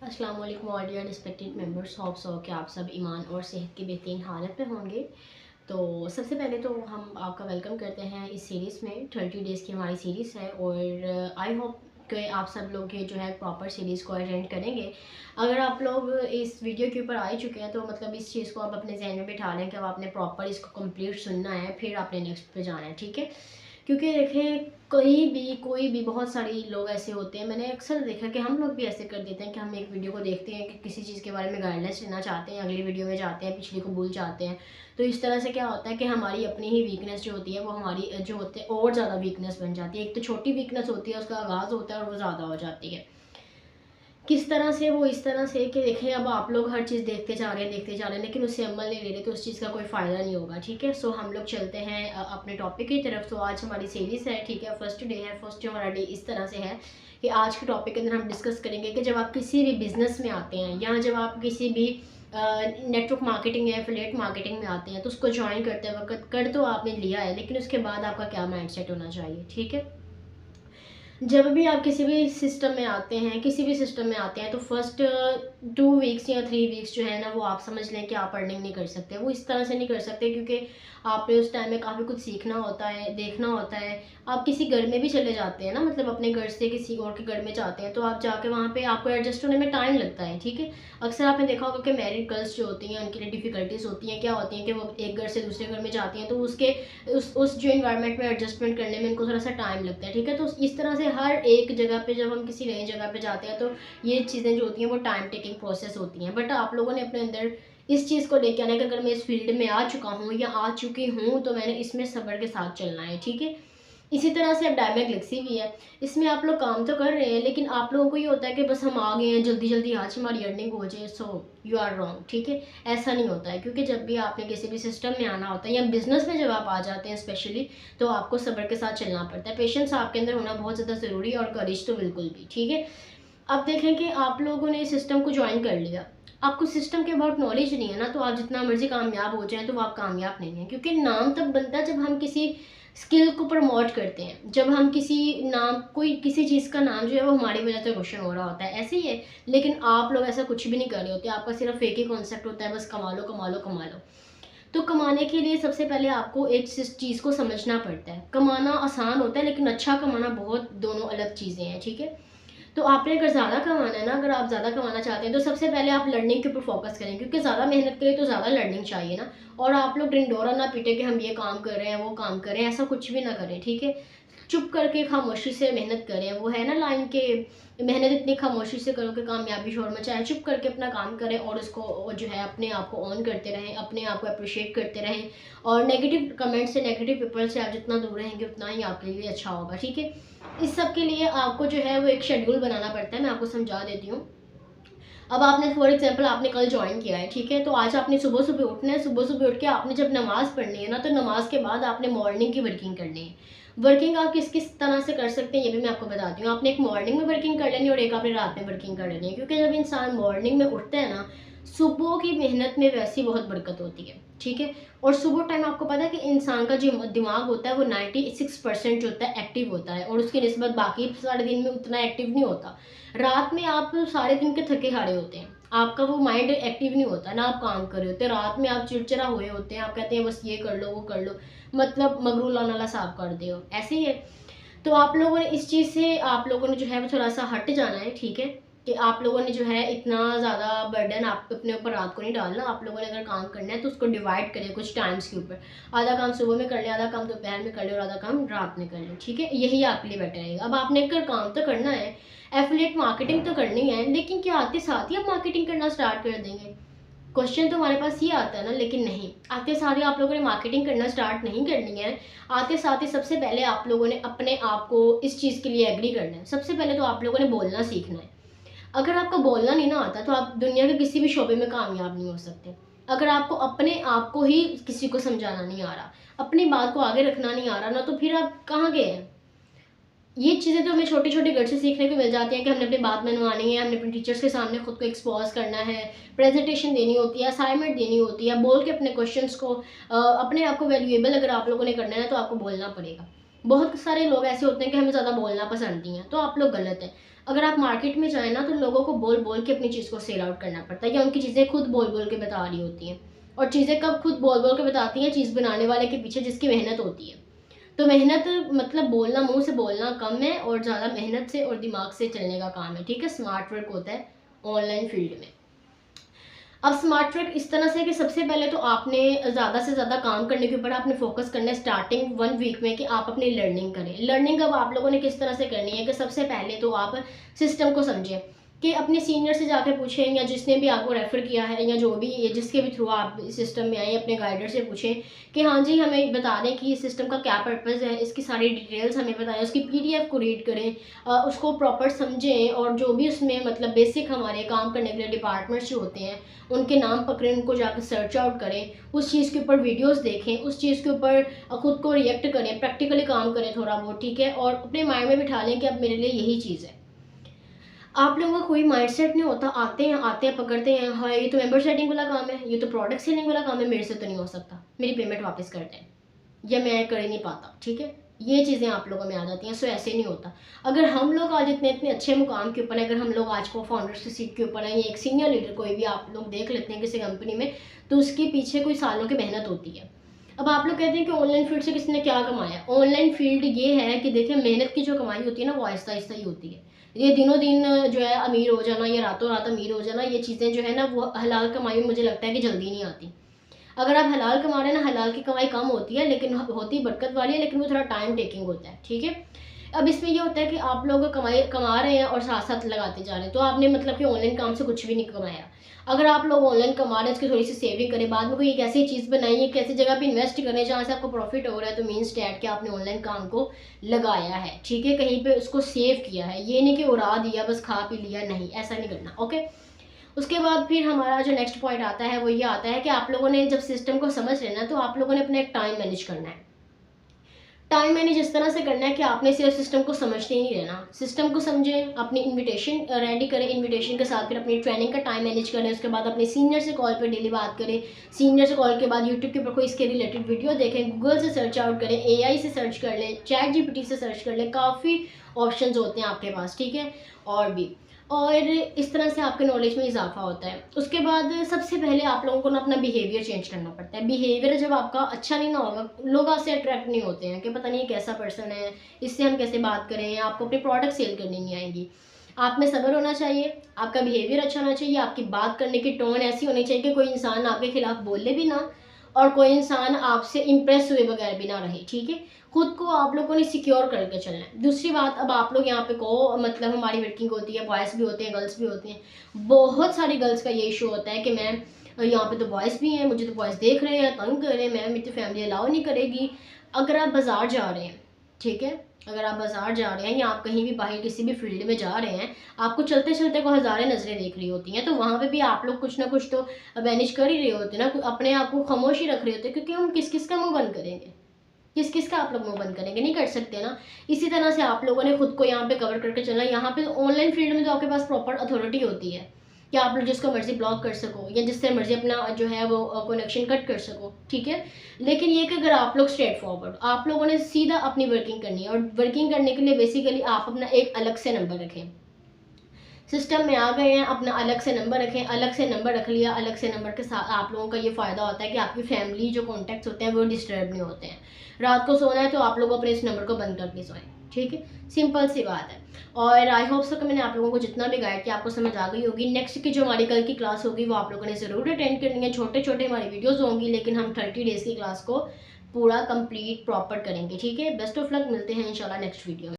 अस्सलाम वालेकुम all dear respected members hope so कि आप सब ईमान और सेहत की बेहतरीन हालत में होंगे। तो सबसे पहले तो हम आपका वेलकम करते हैं इस सीरीज़ में। 30 डेज़ की हमारी सीरीज़ है और आई होप कि आप सब लोग ये जो है प्रॉपर सीरीज़ को अटेंड करेंगे। अगर आप लोग इस वीडियो के ऊपर आ ही चुके हैं तो मतलब इस चीज़ को आप अपने जहन में बिठा लें कि अब आपने प्रॉपर इसको कंप्लीट सुनना है, फिर आपने नेक्स्ट पे जाना है, ठीक है। क्योंकि देखें कोई भी बहुत सारे लोग ऐसे होते हैं, मैंने अक्सर देखा कि हम लोग भी ऐसे कर देते हैं कि हम एक वीडियो को देखते हैं कि किसी चीज़ के बारे में गाइडलाइंस लेना चाहते हैं, अगली वीडियो में जाते हैं, पिछली को भूल जाते हैं। तो इस तरह से क्या होता है कि हमारी अपनी ही वीकनेस जो होती है वो हमारी जो होते हैं और ज़्यादा वीकनेस बन जाती है। एक तो छोटी वीकनेस होती है, उसका आगाज़ होता है और वो ज़्यादा हो जाती है। किस तरह से? वो इस तरह से कि देखें, अब आप लोग हर चीज़ देखते जा रहे हैं लेकिन उससे अमल नहीं ले रहे, तो उस चीज़ का कोई फ़ायदा नहीं होगा, ठीक है। सो हम लोग चलते हैं अपने टॉपिक की तरफ। तो आज हमारी सीरीज़ है, ठीक है, फर्स्ट डे है। फर्स्ट डे हमारा डे इस तरह से है कि आज के टॉपिक के अंदर हम डिस्कस करेंगे कि जब आप किसी भी बिज़नेस में आते हैं या जब आप किसी भी नेटवर्क मार्केटिंग या एफिलिएट मार्केटिंग में आते हैं तो उसको ज्वाइन करते वक्त कर तो आपने लिया है, लेकिन उसके बाद आपका क्या माइंडसेट होना चाहिए, ठीक है। जब भी आप किसी भी सिस्टम में आते हैं, किसी भी सिस्टम में आते हैं, तो फर्स्ट 2 वीक्स या 3 वीक्स जो है ना, वो आप समझ लें कि आप अर्निंग नहीं कर सकते। वो इस तरह से नहीं कर सकते क्योंकि आपने उस टाइम में काफ़ी कुछ सीखना होता है, देखना होता है। आप किसी घर में भी चले जाते हैं ना, मतलब अपने घर से किसी और के घर में जाते हैं, तो आप जाके वहाँ पे आपको एडजस्ट होने में टाइम लगता है, ठीक है। अक्सर आपने देखा होगा कि मैरिड गर्ल्स जो होती हैं, उनके लिए डिफ़िकल्टीज़ होती हैं। क्या होती हैं कि वो एक घर से दूसरे घर में जाती हैं, तो उसके उस जो एनवायरनमेंट में एडजस्टमेंट करने में उनको थोड़ा-सा टाइम लगता है, ठीक है। तो इस तरह से हर एक जगह पे जब हम किसी नई जगह पे जाते हैं तो ये चीज़ें जो होती हैं वो टाइम टेकिंग प्रोसेस होती हैं। बट आप लोगों ने अपने अंदर इस चीज़ को लेके आना है कि अगर मैं इस फील्ड में आ चुका हूँ या आ चुकी हूँ तो मैंने इसमें सब्र के साथ चलना है, ठीक है। इसी तरह से अब डायमंड गैलेक्सी भी है। इसमें आप लोग काम तो कर रहे हैं लेकिन आप लोगों को ये होता है कि बस हम आ गए हैं, जल्दी-जल्दी आज हमारी अर्निंग हो जाए, सो यू आर रॉन्ग, ठीक है। ऐसा नहीं होता है क्योंकि जब भी आपने किसी भी सिस्टम में आना होता है या बिज़नेस में जब आप आ जाते हैं स्पेशली, तो आपको सब्र के साथ चलना पड़ता है। पेशेंस आपके अंदर होना बहुत ज़्यादा ज़रूरी है और करेज तो बिल्कुल भी, ठीक है। अब देखें कि आप लोगों ने सिस्टम को जॉइन कर लिया। आपको सिस्टम के अबाउट नॉलेज नहीं है ना, तो आप जितना मर्ज़ी कामयाब हो जाएँ तो वो आप कामयाब नहीं हैं। क्योंकि नाम तब बनता है जब हम किसी स्किल को प्रमोट करते हैं। जब हम कोई किसी चीज़ का नाम जो है वो हमारी वज़ह से रोशन हो रहा होता है, ऐसे ही है। लेकिन आप लोग ऐसा कुछ भी नहीं कर रहे होते, आपका सिर्फ़ एक ही कॉन्सेप्ट होता है, बस कमा लो, कमा लो, कमा लो। तो कमाने के लिए सबसे पहले आपको एक चीज़ को समझना पड़ता है। कमाना आसान होता है लेकिन अच्छा कमाना बहुत दोनों अलग चीज़ें हैं, ठीक है। तो आपने अगर ज़्यादा कमाना है ना, अगर आप ज़्यादा कमाना चाहते हैं तो सबसे पहले आप लर्निंग के ऊपर फ़ोकस करें, क्योंकि ज़्यादा मेहनत करें तो ज़्यादा लर्निंग चाहिए ना। और आप लोग ढिंढोरा ना पीटें कि हम ये काम कर रहे हैं, वो काम कर रहे हैं, ऐसा कुछ भी ना करें, ठीक है। चुप करके खामोशी से मेहनत करें, वो है ना लाइन के, मेहनत इतनी खामोशी से करो कि कामयाबी शोर मचाए। चुप करके अपना काम करें और उसको जो है अपने आप को ऑन करते रहें, अपने आप को अप्रिशिएट करते रहें। और नेगेटिव कमेंट से, नेगेटिव पीपल से आप जितना दूर रहेंगे उतना ही आपके लिए अच्छा होगा, ठीक है। इस सब के लिए आपको जो है वो एक शेड्यूल बनाना पड़ता है, मैं आपको समझा देती हूँ। अब आपने फॉर एग्जांपल आपने कल जॉइन किया है, ठीक है? तो आज आपने सुबह-सुबह उठना है, सुबह-सुबह उठ के आपने जब नमाज़ पढ़नी है ना, तो नमाज़ के बाद आपने मॉर्निंग की वर्किंग करनी है। वर्किंग आप किस-किस तरह से कर सकते हैं, ये भी मैं आपको बताती हूँ। आपने एक मॉर्निंग में वर्किंग कर लेनी है और एक आपने रात में वर्किंग कर लेनी है, क्योंकि जब इंसान मॉर्निंग में उठता है ना, सुबह की मेहनत में वैसे ही बहुत बरकत होती है, ठीक है? और सुबह टाइम आपको पता है कि इंसान का जो दिमाग होता है वो 96% जो होता है एक्टिव होता है और उसकी निस्बत बाकी सारे दिन में उतना एक्टिव नहीं होता। रात में आप सारे दिन के थके हारे होते हैं, आपका वो माइंड एक्टिव नहीं होता ना, आप काम कर रहे होते हैं, रात में आप चिड़चिड़ा हुए होते हैं, आप कहते हैं बस ये कर लो, वो कर लो, मतलब मगरूला नाला साफ कर दे हो, ऐसे ही है। तो आप लोगों ने इस चीज़ से आप लोगों ने जो है वो थोड़ा-सा हट जाना है, ठीक है? कि आप लोगों ने जो है इतना ज़्यादा बर्डन आप अपने ऊपर रात को नहीं डालना। आप लोगों ने अगर काम करना है तो उसको डिवाइड करें कुछ टाइम्स के ऊपर। आधा काम सुबह में कर लें, आधा काम दोपहर में कर लें और आधा काम रात में कर लें, ठीक है? यही आपके लिए बेटर रहेगा। अब आपने अगर काम तो करना है, एफ़िलिएट मार्केटिंग तो करनी है, लेकिन क्या आते साथ ही आप मार्केटिंग करना स्टार्ट कर देंगे? क्वेश्चन तो हमारे पास ये आता है ना, लेकिन नहीं। आते साथ ही आप लोगों ने मार्केटिंग करना स्टार्ट नहीं करनी है। आते साथ ही सबसे पहले आप लोगों ने अपने आप को इस चीज़ के लिए एग्री करना है। सबसे पहले तो आप लोगों ने बोलना सीखना है। अगर आपको बोलना नहीं ना आता तो आप दुनिया के किसी भी शोबे में कामयाब नहीं हो सकते। अगर आपको अपने आप को ही किसी को समझाना नहीं आ रहा, अपनी बात को आगे रखना नहीं आ रहा ना, तो फिर आप कहाँ गए हैं? ये चीज़ें तो हमें छोटी-छोटी घर से सीखने को मिल जाती हैं कि हमने अपनी बात मनवानी है, हमने अपने टीचर्स के सामने खुद को एक्सपोज़ करना है, प्रेज़ेंटेशन देनी होती है, असाइनमेंट देनी होती है, बोल के अपने क्वेश्चंस को अपने आप को वैल्यूएबल अगर आप लोगों ने करना है तो आपको बोलना पड़ेगा। बहुत सारे लोग ऐसे होते हैं कि हमें ज़्यादा बोलना पसंद नहीं है, तो आप लोग गलत हैं। अगर आप मार्केट में जाएँ ना तो लोगों को बोल बोल के अपनी चीज़ को सेल आउट करना पड़ता है, या उनकी चीज़ें खुद बोल बोल के बता रही होती हैं। और चीज़ें कब खुद बोल बोल के बताती हैं, चीज़ बनाने वाले के पीछे जिसकी मेहनत होती है। तो मेहनत मतलब बोलना, मुँह से बोलना कम है और ज़्यादा मेहनत से और दिमाग से चलने का काम है, ठीक है? स्मार्ट वर्क होता है ऑनलाइन फील्ड में। अब स्मार्ट वर्क इस तरह से कि सबसे पहले तो आपने ज़्यादा से ज़्यादा काम करने के ऊपर आपने फ़ोकस करना है स्टार्टिंग 1 वीक में, कि आप अपनी लर्निंग करें। लर्निंग अब आप लोगों ने किस तरह से करनी है कि सबसे पहले तो आप सिस्टम को समझें, कि अपने सीनियर से जाकर पूछें, या जिसने भी आपको रेफ़र किया है, या जो भी जिसके भी थ्रू आप इस सिस्टम में आए, अपने गाइडर से पूछें कि हाँ जी, हमें बता दें कि इस सिस्टम का क्या पर्पज़ है, इसकी सारी डिटेल्स हमें बताएँ, उसकी पीडीएफ को रीड करें, उसको प्रॉपर समझें, और जो भी उसमें मतलब बेसिक हमारे काम करने के लिए डिपार्टमेंट्स जो होते हैं, उनके नाम पकड़ें, उनको जाकर सर्च आउट करें, उस चीज़ के ऊपर वीडियोज़ देखें, उस चीज़ के ऊपर खुद को रिएक्ट करें, प्रैक्टिकली काम करें थोड़ा बहुत, ठीक है? और अपने माइंड में बिठा लें कि अब मेरे लिए यही चीज़ है। आप लोगों का कोई माइंडसेट नहीं होता, आते हैं, पकड़ते हैं, हाँ, ये तो मेंबर सेटिंग वाला काम है, ये तो प्रोडक्ट सेलिंग वाला काम है, मेरे से तो नहीं हो सकता, मेरी पेमेंट वापस कर दें, या मैं कर ही नहीं पाता, ठीक है? ये चीज़ें आप लोगों में आ जाती हैं, सो ऐसे नहीं होता। अगर हम लोग आज इतने-इतने अच्छे मुकाम के ऊपर हैं, अगर हम लोग आज को-फाउंडर्स की सीट के ऊपर हैं, या एक सीनियर लीडर कोई भी आप लोग देख लेते हैं किसी कंपनी में, तो उसके पीछे कोई सालों की मेहनत होती है। अब आप लोग कहते हैं कि ऑनलाइन फील्ड से किसी ने क्या कमाया? ऑनलाइन फील्ड ये है कि देखिए, मेहनत की जो कमाई होती है ना, वो आहिस्ता-आहिस्ता ही होती है। ये दिनों-दिन जो है अमीर हो जाना, या रातों-रात अमीर हो जाना, ये चीज़ें जो है ना, वो हलाल कमाई में मुझे लगता है कि जल्दी नहीं आती। अगर आप हलाल कमा रहे हैं ना, हलाल की कमाई कम होती है, लेकिन होती बरकत वाली है, लेकिन वो थोड़ा टाइम टेकिंग होता है, ठीक है? अब इसमें ये होता है कि आप लोग कमा रहे हैं और साथ-साथ लगाते जा रहे हैं, तो आपने मतलब कि ऑनलाइन काम से कुछ भी नहीं कमाया। अगर आप लोग ऑनलाइन कमा रहे हैं, उसकी थोड़ी-सी सेविंग करें, बाद में कोई एक ऐसी चीज़ बनाइए, एक ऐसी जगह पे इन्वेस्ट करें जहाँ से आपको प्रॉफिट हो रहा है, तो मीन्स दैट कि आपने ऑनलाइन काम को लगाया है, ठीक है? कहीं पे उसको सेव किया है, ये नहीं कि उड़ा दिया, बस खा पी लिया, नहीं, ऐसा नहीं करना, ओके? उसके बाद फिर हमारा जो नेक्स्ट पॉइंट आता है, वो ये आता है कि आप लोगों ने जब सिस्टम को समझ लेना, तो आप लोगों ने अपना एक टाइम मैनेज करना है। टाइम मैनेज इस तरह से करना है कि आपने सिर्फ सिस्टम को समझते ही नहीं रहना। सिस्टम को समझें, अपनी इनविटेशन रेडी करें, इनविटेशन के साथ फिर अपनी ट्रेनिंग का टाइम मैनेज करें, उसके बाद अपने सीनियर से कॉल पे डेली बात करें, सीनियर से कॉल के बाद यूट्यूब के ऊपर कोई इसके रिलेटेड वीडियो देखें, गूगल से सर्च आउट करें, एआई से सर्च कर लें, चैट जीपीटी से सर्च कर लें, काफ़ी ऑप्शंस होते हैं आपके पास, ठीक है? और भी। और इस तरह से आपके नॉलेज में इज़ाफ़ा होता है। उसके बाद सबसे पहले आप लोगों को ना अपना बिहेवियर चेंज करना पड़ता है। बिहेवियर जब आपका अच्छा नहीं ना होगा, लोग आपसे अट्रैक्ट नहीं होते हैं कि पता नहीं ये कैसा पर्सन है, इससे हम कैसे बात करें, आपको अपनी प्रोडक्ट सेल करनी नहीं आएँगी। आप में सब्र होना चाहिए, आपका बिहेवियर अच्छा होना चाहिए, आपकी बात करने की टोन ऐसी होनी चाहिए कि कोई इंसान आपके खिलाफ बोले भी ना, और कोई इंसान आपसे इम्प्रेस हुए बगैर भी ना रहे, ठीक है? खुद को आप लोगों ने सिक्योर करके चलना है। दूसरी बात, अब आप लोग यहाँ पे कहो, मतलब हमारी वर्किंग होती है, बॉयज़ भी होते हैं, गर्ल्स भी होते हैं। बहुत सारी गर्ल्स का ये इशू होता है कि मैम, यहाँ पे तो बॉयज़ भी हैं, मुझे तो बॉयज़ देख रहे हैं, तंग कर रहे हैं, मैम मेरी तो फैमिली अलाउ नहीं करेगी। अगर आप बाज़ार जा रहे हैं, ठीक है? अगर आप बाज़ार जा रहे हैं, या आप कहीं भी बाहर किसी भी फील्ड में जा रहे हैं, आपको चलते-चलते को हज़ारें नज़रें देख रही होती हैं, तो वहाँ पे भी आप लोग कुछ ना कुछ तो मैनेज कर ही रहे होते हैं ना, अपने आप को खामोश ही रख रहे होते हैं, क्योंकि हम किस-किस का मुँह बंद करेंगे? किस-किस का आप लोग मुँह बंद करेंगे? नहीं कर सकते ना। इसी तरह से आप लोगों ने खुद को यहाँ पे कवर करके चलना है। यहाँ पे ऑनलाइन फील्ड में तो आपके पास प्रॉपर अथॉरिटी होती है कि आप लोग जिसको मर्ज़ी ब्लॉक कर सको, या जिससे मर्ज़ी अपना जो है वो कनेक्शन कट कर सको, ठीक है? लेकिन ये कि अगर आप लोग स्ट्रेट फॉरवर्ड, आप लोगों ने सीधा अपनी वर्किंग करनी है, और वर्किंग करने के लिए बेसिकली आप अपना एक अलग से नंबर रखें। सिस्टम में आ गए हैं, अपना अलग से नंबर रखें, अलग से नंबर रख लिया, अलग से नंबर के साथ आप लोगों का ये फ़ायदा होता है कि आपकी फैमिली जो कॉन्टैक्ट्स होते हैं वो डिस्टर्ब नहीं होते हैं। रात को सोना है तो आप लोग अपने इस नंबर को बंद करके सोएं, ठीक है? सिंपल सी बात है। और आई होप सो कि मैंने आप लोगों को जितना भी गाइड किया आपको समझ आ गई होगी। नेक्स्ट की जो हमारी कल की क्लास होगी वो आप लोगों ने ज़रूर अटेंड करनी है। छोटे-छोटे हमारी वीडियोज़ होंगी, लेकिन हम 30 डेज़ की क्लास को पूरा कंप्लीट प्रॉपर करेंगे, ठीक है? बेस्ट ऑफ लक, मिलते हैं इंशाल्लाह नेक्स्ट वीडियो में।